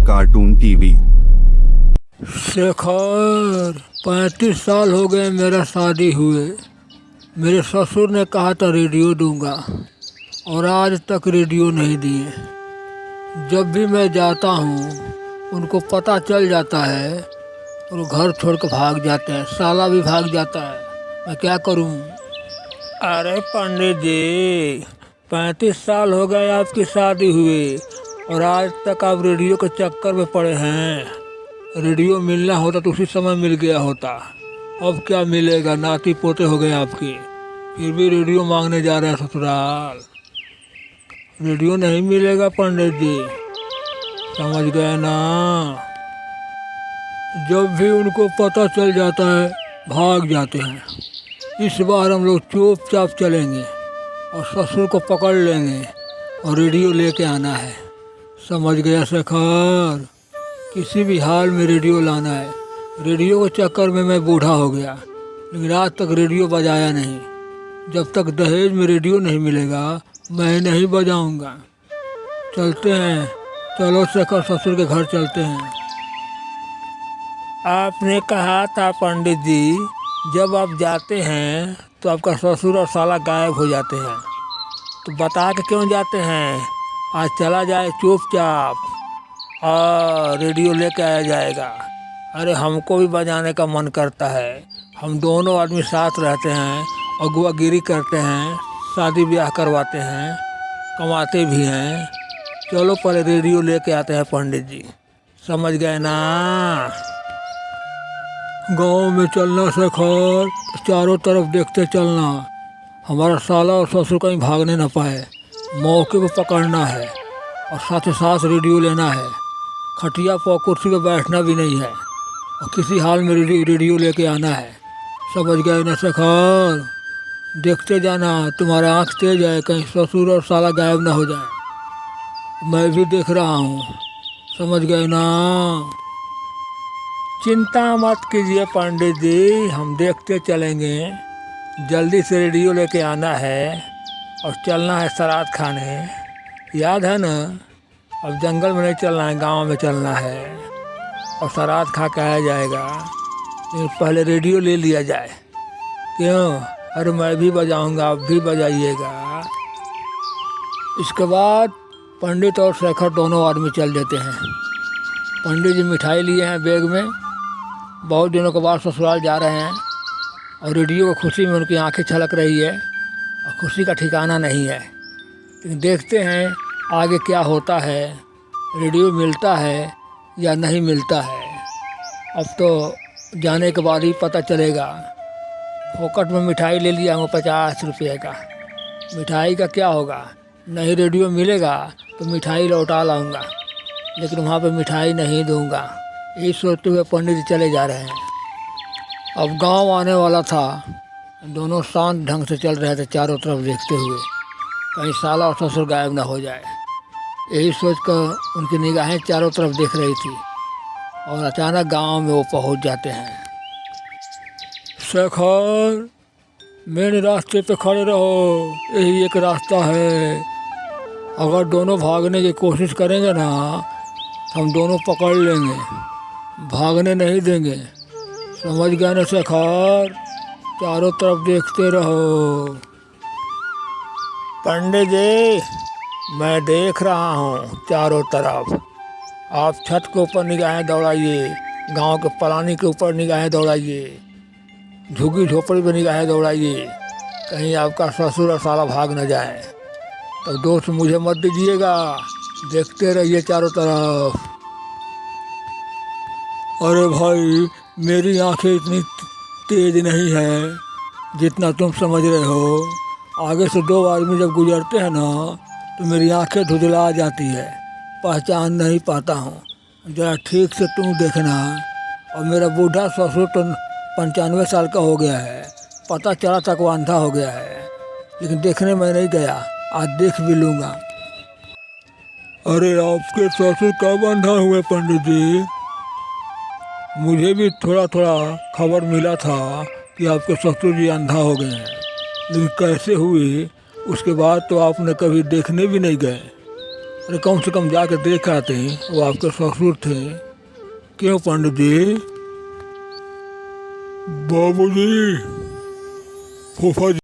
Cartoon TV. Shekhar 35 साल हो गए मेरा शादी हुए। मेरे ससुर ने कहा था रेडियो दूंगा और आज तक रेडियो नहीं दिए। जब भी मैं जाता हूँ उनको पता चल जाता है और घर छोड़ कर भाग जाते हैं। साला भी भाग जाता है, मैं क्या करूँ। अरे पंडित जी, 35 साल हो गए आपकी शादी हुए और आज तक आप रेडियो के चक्कर में पड़े हैं। रेडियो मिलना होता तो उसी समय मिल गया होता। अब क्या मिलेगा, नाती पोते हो गए आपके, फिर भी रेडियो मांगने जा रहे हैं ससुराल। रेडियो नहीं मिलेगा पंडित जी, समझ गए ना। जब भी उनको पता चल जाता है भाग जाते हैं। इस बार हम लोग चुपचाप चलेंगे और ससुर को पकड़ लेंगे और रेडियो लेके आना है। समझ गया शेखर, किसी भी हाल में रेडियो लाना है। रेडियो के चक्कर में मैं बूढ़ा हो गया, लेकिन आज तक रेडियो बजाया नहीं। जब तक दहेज में रेडियो नहीं मिलेगा मैं नहीं बजाऊंगा। चलते हैं, चलो शेखर ससुर के घर चलते हैं। आपने कहा था पंडित जी, जब आप जाते हैं तो आपका ससुर और साला गायब हो जाते हैं, तो बता के क्यों जाते हैं। आज चला जाए चुपचाप और रेडियो लेके आया जाएगा। अरे हमको भी बजाने का मन करता है। हम दोनों आदमी साथ रहते हैं, अगुवागिरी करते हैं, शादी ब्याह करवाते हैं, कमाते भी हैं। चलो पहले रेडियो लेके आते हैं पंडित जी, समझ गए ना। गांव में चलना शेखर, चारों तरफ देखते चलना। हमारा साला और ससुर कहीं भागने न पाए, मौके पर पकड़ना है और साथ ही साथ रेडियो लेना है। खटिया पर कुर्सी पर बैठना भी नहीं है और किसी हाल में रेडियो लेके आना है। समझ गए ना शेखर। देखते जाना, तुम्हारा आँख तेज है, कहीं ससुर और साला गायब ना हो जाए। मैं भी देख रहा हूँ, समझ गए ना। चिंता मत कीजिए पंडित जी, हम देखते चलेंगे। जल्दी से रेडियो लेके आना है और चलना है श्राद्ध खाने। याद है ना, अब जंगल में नहीं चलना है, गांव में चलना है और श्राद्ध खा के आया जाएगा। लेकिन पहले रेडियो ले लिया जाए। क्यों? अरे मैं भी बजाऊंगा, आप भी बजाइएगा। इसके बाद पंडित और शेखर दोनों आदमी चल देते हैं। पंडित जी मिठाई लिए हैं बैग में, बहुत दिनों के बाद ससुराल जा रहे हैं और रेडियो की खुशी में उनकी आंखें छलक रही है और खुशी का ठिकाना नहीं है। लेकिन देखते हैं आगे क्या होता है, रेडियो मिलता है या नहीं मिलता है। अब तो जाने के बाद ही पता चलेगा। फोकट में मिठाई ले लिया हूँ 50 रुपये का। मिठाई का क्या होगा, नहीं रेडियो मिलेगा तो मिठाई लौटा लाऊंगा, लेकिन वहाँ पे मिठाई नहीं दूंगा। यही सोचते हुए पंडित जी चले जा रहे हैं। अब गांव आने वाला था, दोनों शांत ढंग से चल रहे थे चारों तरफ देखते हुए, कहीं साला और ससुर गायब ना हो जाए। यही सोचकर उनकी निगाहें चारों तरफ देख रही थी और अचानक गांव में वो पहुंच जाते हैं। शेखर, मेरे रास्ते पे खड़े रहो, यही एक रास्ता है। अगर दोनों भागने की कोशिश करेंगे ना, हम दोनों पकड़ लेंगे, भागने नहीं देंगे। समझ गया ना शेखर। चारों तरफ देखते रहो। पंडित जी, मैं देख रहा हूँ चारों तरफ। आप छत के ऊपर निगाहें दौड़ाइए, गांव के पलानी के ऊपर निगाहें दौड़ाइए, झुग्गी झोपड़ी पर निगाहें दौड़ाइए, कहीं आपका ससुर और साला भाग न जाए। तो दोस्त मुझे मत दीजिएगा, देखते रहिए चारों तरफ। अरे भाई, मेरी आंखें इतनी तेज नहीं है जितना तुम समझ रहे हो। आगे से 2 आदमी जब गुजरते हैं ना तो मेरी आंखें धुंधला जाती है, पहचान नहीं पाता हूँ। ज़रा ठीक से तुम देखना। और मेरा बूढ़ा ससुर तो 95 साल का हो गया है, पता चला तक वो अंधा हो गया है, लेकिन देखने में नहीं गया, आज देख भी लूँगा। अरे आपके ससुर कब अंधा हुए पंडित जी? मुझे भी थोड़ा थोड़ा खबर मिला था कि आपके ससुर जी अंधा हो गए हैं, लेकिन कैसे हुए उसके बाद तो आपने कभी देखने भी नहीं गए। अरे कम से कम जाके देख आते हैं, वो आपके ससुर थे। क्यों पंडित जी? बाबूजी, फूफा जी